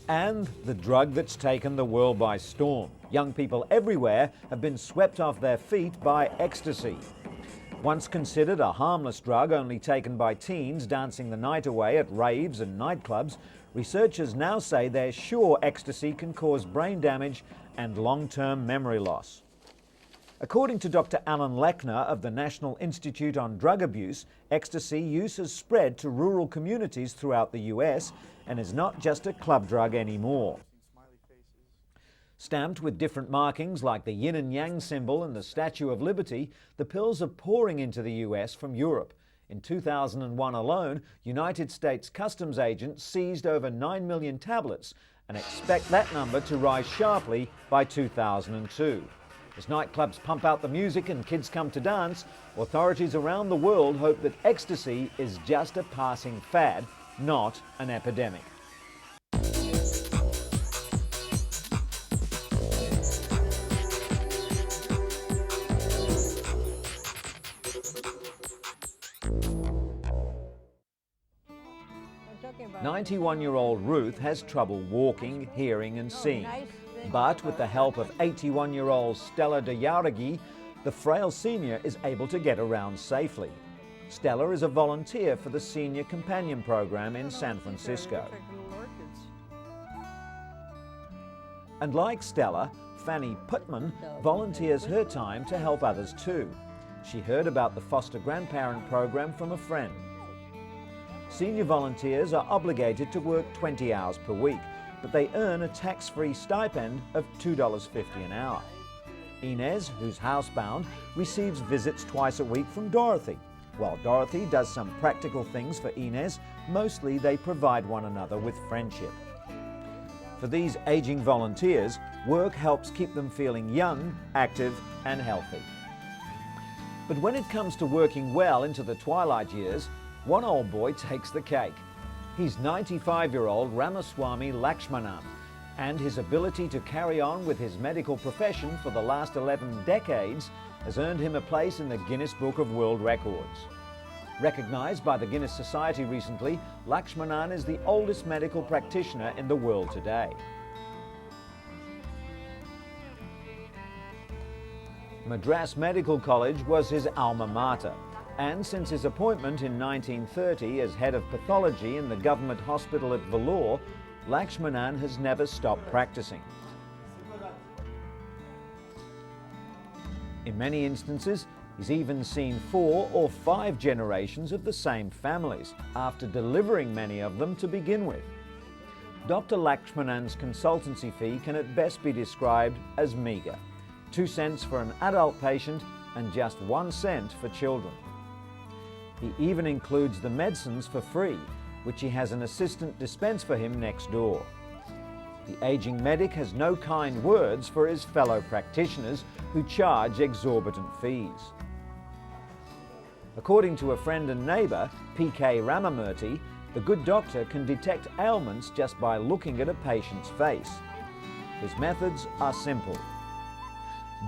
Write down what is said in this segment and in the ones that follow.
And the drug that's taken the world by storm. Young people everywhere have been swept off their feet by ecstasy. Once considered a harmless drug only taken by teens dancing the night away at raves and nightclubs, researchers now say they're sure ecstasy can cause brain damage and long-term memory loss. According to Dr. Alan Lechner of the National Institute on Drug Abuse, ecstasy use has spread to rural communities throughout the US and is not just a club drug anymore. Stamped with different markings like the yin and yang symbol and the Statue of Liberty, the pills are pouring into the US from Europe. In 2001 alone, United States customs agents seized over 9 million tablets and expect that number to rise sharply by 2002. As nightclubs pump out the music and kids come to dance, authorities around the world hope that ecstasy is just a passing fad, not an epidemic. "91-year-old Ruth has trouble walking, hearing and seeing. But with the help of 81-year-old Stella de Jauregui, the frail senior is able to get around safely. Stella is a volunteer for the Senior Companion Program in San Francisco. And like Stella, Fanny Putman volunteers her time to help others too. She heard about the foster grandparent program from a friend. Senior volunteers are obligated to work 20 hours per week, but they earn a tax-free stipend of $2.50 an hour. Inez, who's housebound, receives visits twice a week from Dorothy. While Dorothy does some practical things for Inez, mostly they provide one another with friendship. For these aging volunteers, work helps keep them feeling young, active and healthy. But when it comes to working well into the twilight years, one old boy takes the cake. He's 95-year-old Ramaswamy Lakshmanan, and his ability to carry on with his medical profession for the last 11 decades has earned him a place in the Guinness Book of World Records. Recognized by the Guinness Society recently, Lakshmanan is the oldest medical practitioner in the world today. Madras Medical College was his alma mater, and since his appointment in 1930 as head of pathology in the government hospital at Vellore, Lakshmanan has never stopped practicing. In many instances, he's even seen 4 or 5 generations of the same families, after delivering many of them to begin with. Dr. Lakshmanan's consultancy fee can at best be described as meagre, 2 cents for an adult patient and just 1 cent for children. He even includes the medicines for free, which he has an assistant dispense for him next door. The aging medic has no kind words for his fellow practitioners who charge exorbitant fees. According to a friend and neighbour, P.K. Ramamurthy, the good doctor can detect ailments just by looking at a patient's face. His methods are simple,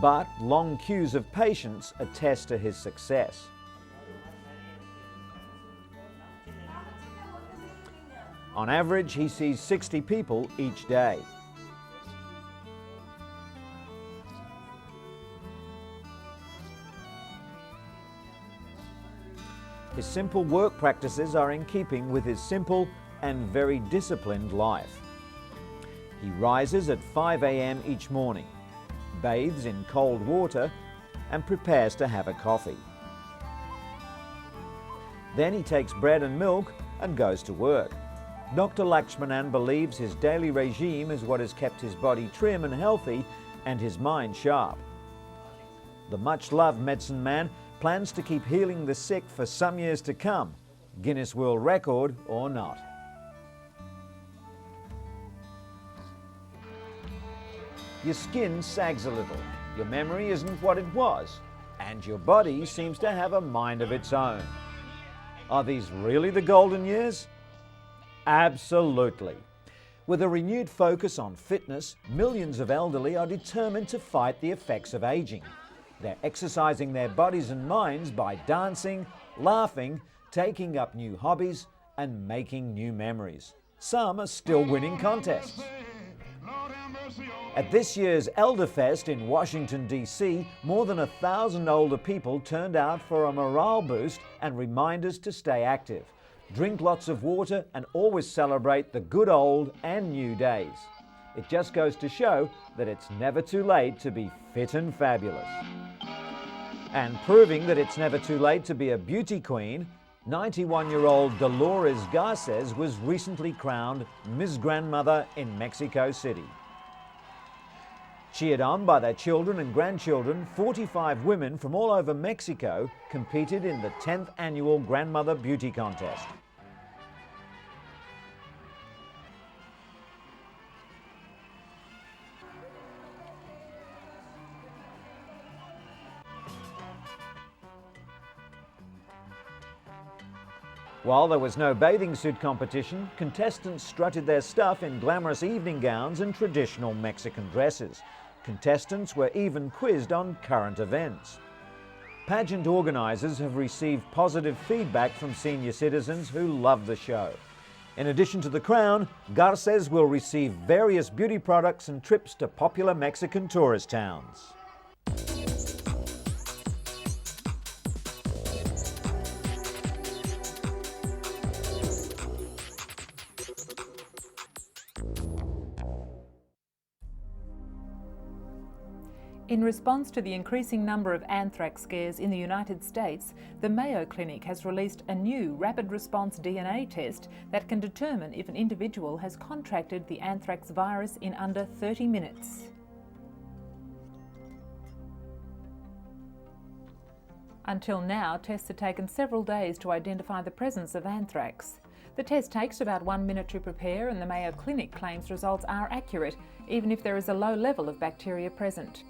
but long queues of patients attest to his success. On average, he sees 60 people each day. His simple work practices are in keeping with his simple and very disciplined life. He rises at 5 a.m. each morning, bathes in cold water, and prepares to have a coffee. Then he takes bread and milk and goes to work. Dr. Lakshmanan believes his daily regime is what has kept his body trim and healthy and his mind sharp. The much-loved medicine man plans to keep healing the sick for some years to come, Guinness World Record or not. Your skin sags a little, your memory isn't what it was, and your body seems to have a mind of its own. Are these really the golden years? Absolutely. With a renewed focus on fitness, millions of elderly are determined to fight the effects of aging. They're exercising their bodies and minds by dancing, laughing, taking up new hobbies, and making new memories. Some are still winning contests. At this year's Elderfest in Washington, D.C., more than 1,000 older people turned out for a morale boost and reminders to stay active. Drink lots of water and always celebrate the good old and new days. It just goes to show that it's never too late to be fit and fabulous. And proving that it's never too late to be a beauty queen, 91-year-old Dolores Garces was recently crowned Miss Grandmother in Mexico City. Cheered on by their children and grandchildren, 45 women from all over Mexico competed in the 10th annual Grandmother Beauty Contest. While there was no bathing suit competition, contestants strutted their stuff in glamorous evening gowns and traditional Mexican dresses. Contestants were even quizzed on current events. Pageant organisers have received positive feedback from senior citizens who love the show. In addition to the crown, Garces will receive various beauty products and trips to popular Mexican tourist towns. In response to the increasing number of anthrax scares in the United States, the Mayo Clinic has released a new rapid response DNA test that can determine if an individual has contracted the anthrax virus in under 30 minutes. Until now, tests have taken several days to identify the presence of anthrax. The test takes about 1 minute to prepare, and the Mayo Clinic claims results are accurate, even if there is a low level of bacteria present.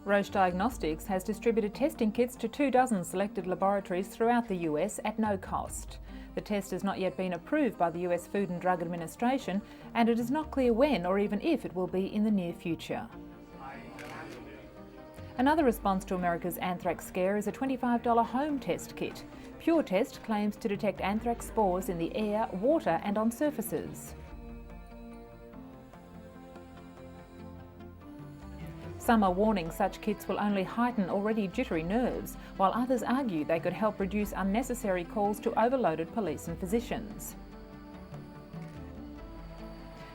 Roche Diagnostics has distributed testing kits to 24 selected laboratories throughout the US at no cost. The test has not yet been approved by the US Food and Drug Administration, and it is not clear when or even if it will be in the near future. Another response to America's anthrax scare is a $25 home test kit. Pure Test claims to detect anthrax spores in the air, water and on surfaces. Some are warning such kits will only heighten already jittery nerves, while others argue they could help reduce unnecessary calls to overloaded police and physicians.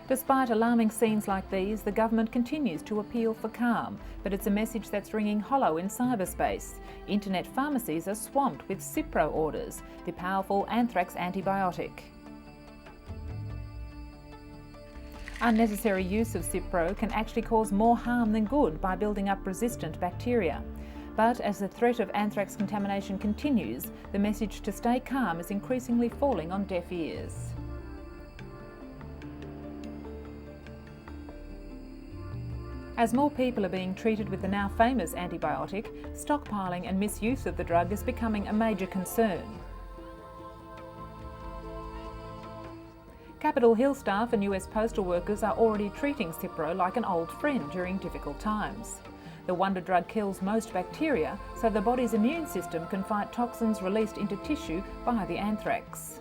Despite alarming scenes like these, the government continues to appeal for calm, but it's a message that's ringing hollow in cyberspace. Internet pharmacies are swamped with Cipro orders, the powerful anthrax antibiotic. Unnecessary use of Cipro can actually cause more harm than good by building up resistant bacteria. But as the threat of anthrax contamination continues, the message to stay calm is increasingly falling on deaf ears. As more people are being treated with the now famous antibiotic, stockpiling and misuse of the drug is becoming a major concern. Capitol Hill staff and US postal workers are already treating Cipro like an old friend during difficult times. The wonder drug kills most bacteria, so the body's immune system can fight toxins released into tissue by the anthrax.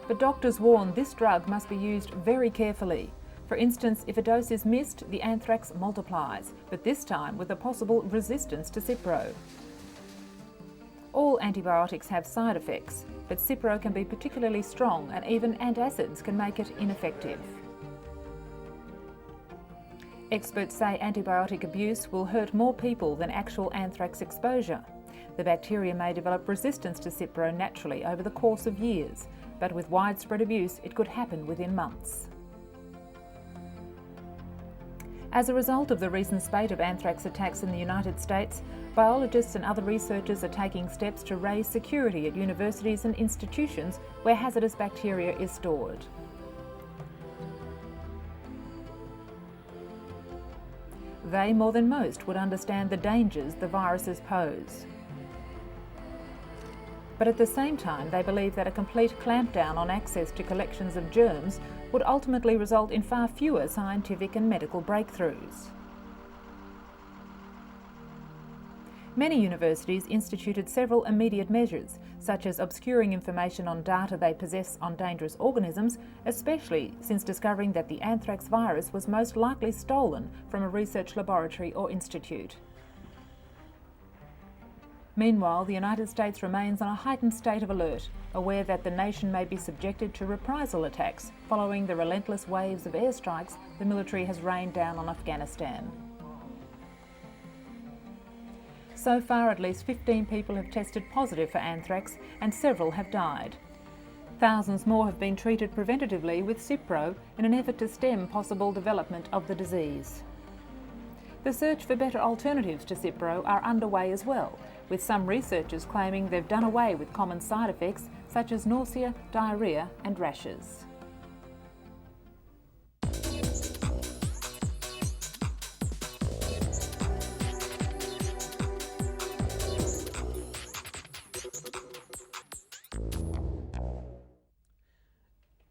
But doctors warn this drug must be used very carefully. For instance, if a dose is missed, the anthrax multiplies, but this time with a possible resistance to Cipro. All antibiotics have side effects, but Cipro can be particularly strong, and even antacids can make it ineffective. Experts say antibiotic abuse will hurt more people than actual anthrax exposure. The bacteria may develop resistance to Cipro naturally over the course of years, but with widespread abuse it could happen within months. As a result of the recent spate of anthrax attacks in the United States, biologists and other researchers are taking steps to raise security at universities and institutions where hazardous bacteria is stored. They, more than most, would understand the dangers the viruses pose. But at the same time, they believe that a complete clampdown on access to collections of germs would ultimately result in far fewer scientific and medical breakthroughs. Many universities instituted several immediate measures, such as obscuring information on data they possess on dangerous organisms, especially since discovering that the anthrax virus was most likely stolen from a research laboratory or institute. Meanwhile, the United States remains on a heightened state of alert, aware that the nation may be subjected to reprisal attacks following the relentless waves of airstrikes the military has rained down on Afghanistan. So far, at least 15 people have tested positive for anthrax and several have died. Thousands more have been treated preventatively with Cipro in an effort to stem possible development of the disease. The search for better alternatives to Cipro are underway as well, with some researchers claiming they've done away with common side effects such as nausea, diarrhoea and rashes.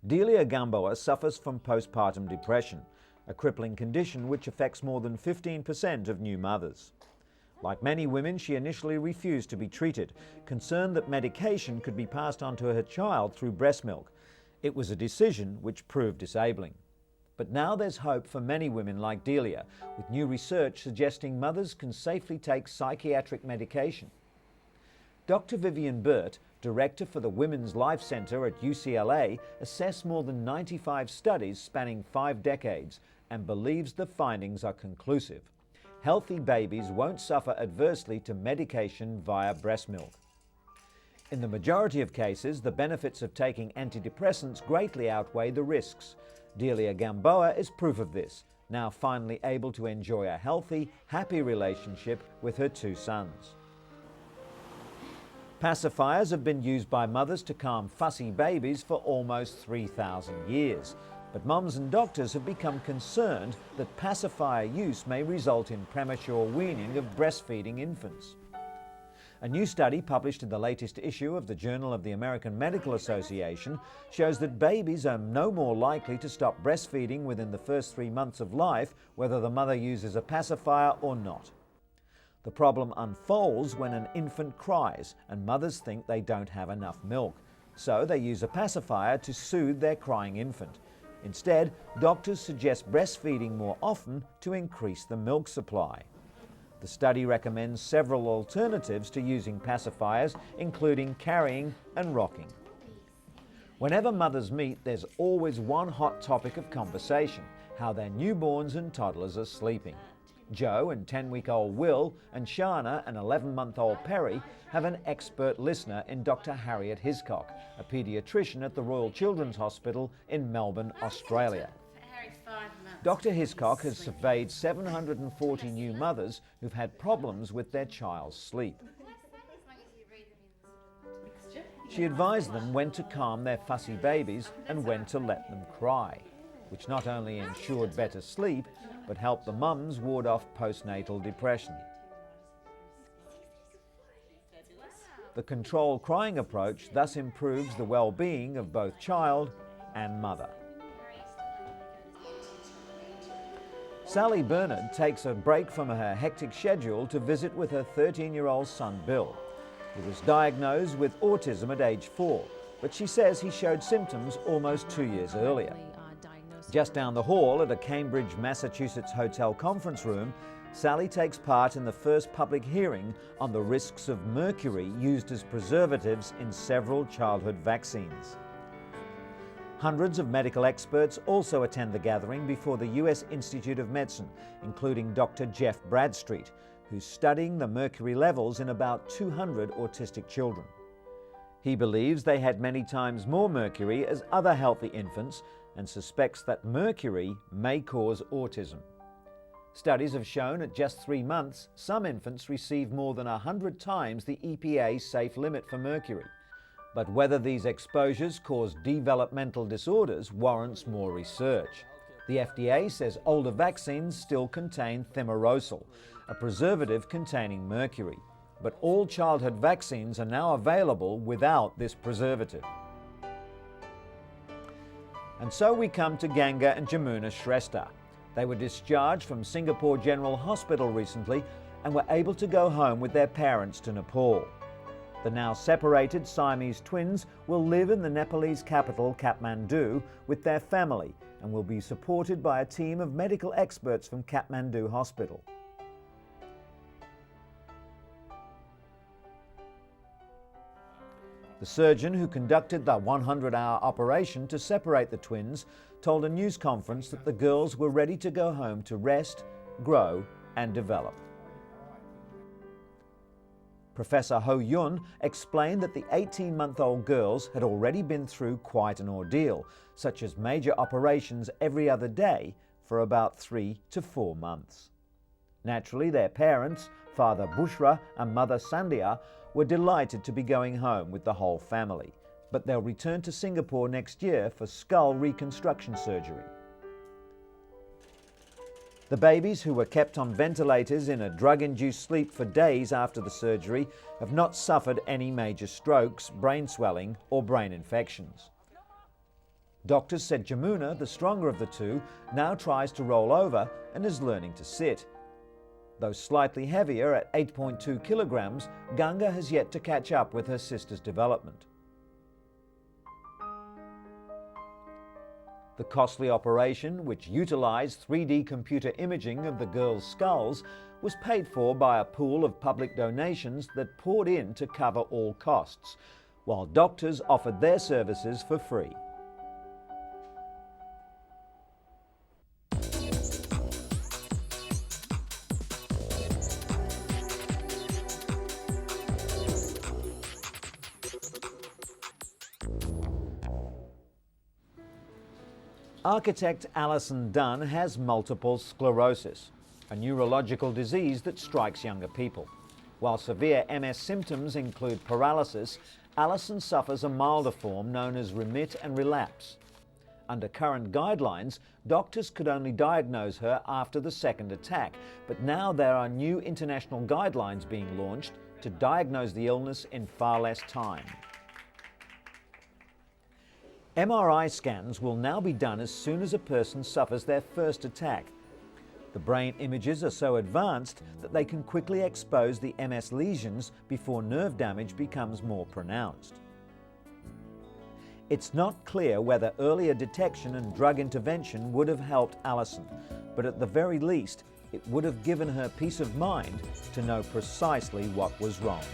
Delia Gamboa suffers from postpartum depression, a crippling condition which affects more than 15% of new mothers. Like many women, she initially refused to be treated, concerned that medication could be passed on to her child through breast milk. It was a decision which proved disabling. But now there's hope for many women like Delia, with new research suggesting mothers can safely take psychiatric medication. Dr. Vivian Burt, director for the Women's Life Center at UCLA, assessed more than 95 studies spanning 5 decades and believes the findings are conclusive. Healthy babies won't suffer adversely to medication via breast milk. In the majority of cases, the benefits of taking antidepressants greatly outweigh the risks. Delia Gamboa is proof of this, now finally able to enjoy a healthy, happy relationship with her 2 sons. Pacifiers have been used by mothers to calm fussy babies for almost 3,000 years. But mums and doctors have become concerned that pacifier use may result in premature weaning of breastfeeding infants. A new study published in the latest issue of the Journal of the American Medical Association shows that babies are no more likely to stop breastfeeding within the first 3 months of life, whether the mother uses a pacifier or not. The problem unfolds when an infant cries and mothers think they don't have enough milk, so they use a pacifier to soothe their crying infant. Instead, doctors suggest breastfeeding more often to increase the milk supply. The study recommends several alternatives to using pacifiers, including carrying and rocking. Whenever mothers meet, there's always one hot topic of conversation: how their newborns and toddlers are sleeping. Joe and 10-week-old Will and Shana and 11-month-old Perry have an expert listener in Dr. Harriet Hiscock, a paediatrician at the Royal Children's Hospital in Melbourne, Australia. Dr. Hiscock has surveyed 740 new mothers who've had problems with their child's sleep. She advised them when to calm their fussy babies and when to let them cry, which not only ensured better sleep, but helped the mums ward off postnatal depression. The controlled crying approach thus improves the well-being of both child and mother. Sally Bernard takes a break from her hectic schedule to visit with her 13-year-old son Bill. He was diagnosed with autism at age 4, but she says he showed symptoms almost 2 years earlier. Just down the hall at a Cambridge, Massachusetts hotel conference room, Sally takes part in the first public hearing on the risks of mercury used as preservatives in several childhood vaccines. Hundreds of medical experts also attend the gathering before the US Institute of Medicine, including Dr. Jeff Bradstreet, who's studying the mercury levels in about 200 autistic children. He believes they had many times more mercury as other healthy infants and suspects that mercury may cause autism. Studies have shown at just 3 months, some infants receive more than 100 times the EPA safe limit for mercury. But whether these exposures cause developmental disorders warrants more research. The FDA says older vaccines still contain thimerosal, a preservative containing mercury. But all childhood vaccines are now available without this preservative. And so we come to Ganga and Jamuna Shrestha. They were discharged from Singapore General Hospital recently and were able to go home with their parents to Nepal. The now separated Siamese twins will live in the Nepalese capital, Kathmandu, with their family and will be supported by a team of medical experts from Kathmandu Hospital. The surgeon who conducted the 100-hour operation to separate the twins told a news conference that the girls were ready to go home to rest, grow and develop. Professor Ho Yun explained that the 18-month-old girls had already been through quite an ordeal, such as major operations every other day for about 3 to 4 months. Naturally, their parents, Father Bushra and Mother Sandhya, were delighted to be going home with the whole family, but they'll return to Singapore next year for skull reconstruction surgery. The babies, who were kept on ventilators in a drug-induced sleep for days after the surgery, have not suffered any major strokes, brain swelling or brain infections. Doctors said Jamuna, the stronger of the two, now tries to roll over and is learning to sit. Though slightly heavier at 8.2 kilograms, Ganga has yet to catch up with her sister's development. The costly operation, which utilised 3D computer imaging of the girls' skulls, was paid for by a pool of public donations that poured in to cover all costs, while doctors offered their services for free. Architect Alison Dunn has multiple sclerosis, a neurological disease that strikes younger people. While severe MS symptoms include paralysis, Alison suffers a milder form known as remit and relapse. Under current guidelines, doctors could only diagnose her after the second attack, but now there are new international guidelines being launched to diagnose the illness in far less time. MRI scans will now be done as soon as a person suffers their first attack. The brain images are so advanced that they can quickly expose the MS lesions before nerve damage becomes more pronounced. It's not clear whether earlier detection and drug intervention would have helped Alison, but at the very least, it would have given her peace of mind to know precisely what was wrong.